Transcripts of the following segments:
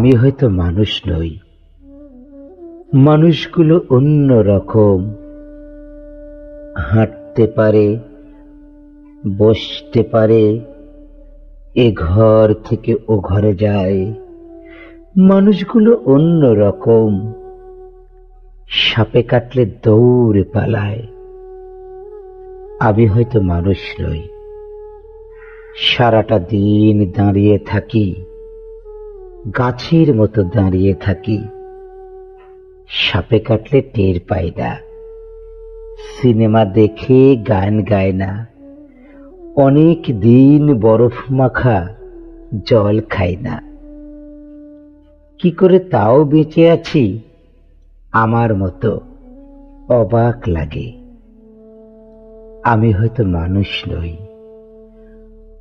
আমি হয়তো মানুষ নই, মানুষগুলো অন্য রকম। হাঁটতে পারে, বসতে পারে, এ ঘর থেকে ও ঘরে যায়। মানুষগুলো অন্য রকম। সাপে কাটলে দৌড়ে পালায়। আমি হয়তো মানুষ নই, সারাটা দিন দাঁড়িয়ে থাকি, গাছের মতো দাঁড়িয়ে থাকি। সাপে কাটলে টের পাই না। সিনেমা দেখে গান গায় না। অনেক দিন বরফ মাখা জল খাই না। কি করে তাও বেঁচে আছি আমার মতো অবাক লাগে। আমি হয়তো মানুষ নই।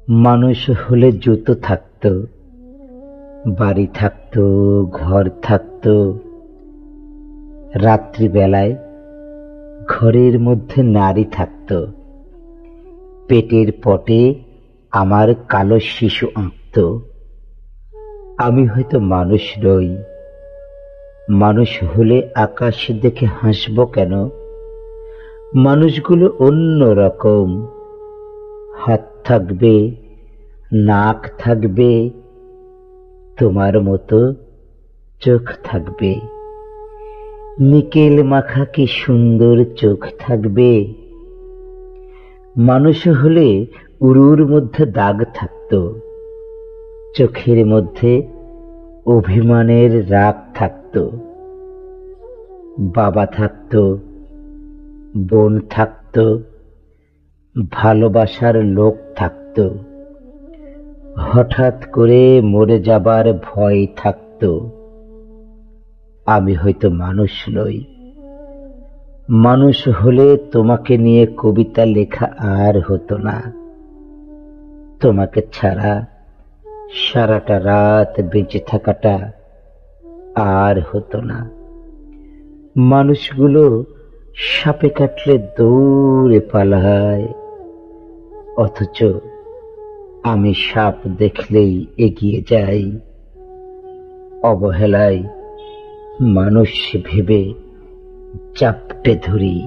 মানুষ হলে জুতো থাকতো, বাড়ি থাকতো, ঘর থাকতো। রাত্রিবেলায় ঘরের মধ্যে নারী থাকতো। পেটের পটে আমার কালো শিশু আঁকত। আমি হয়তো মানুষ নই। মানুষ হলে আকাশ দেখে হাসবো কেন? মানুষগুলো অন্য রকম। হাত থাকবে, নাক থাকবে, তোমার মতো চোখ থাকবে। নিকেল মাখা কি সুন্দর চোখ থাকবে। মানুষ হলে উরুর মধ্যে দাগ থাকতো, চোখের মধ্যে অভিমানের রাগ থাকতো। বাবা থাকতো, বোন থাকতো, ভালোবাসার লোক থাকতো। হঠাৎ করে মরে যাবার ভয় থাকতো। আমি হয়তো মানুষ নই। মানুষ হলে তোমাকে নিয়ে কবিতা লেখা আর হতো না। তোমাকে ছাড়া সারাটা রাত বেঁচে থাকাটা আর হতো না। মানুষগুলো সাপে কাটলে দৌড়ে পালায়, অথচ আমি সাপ দেখলেই এগিয়ে যাই। অবহেলায় মানুষ ভেবে চাপটে ধরি।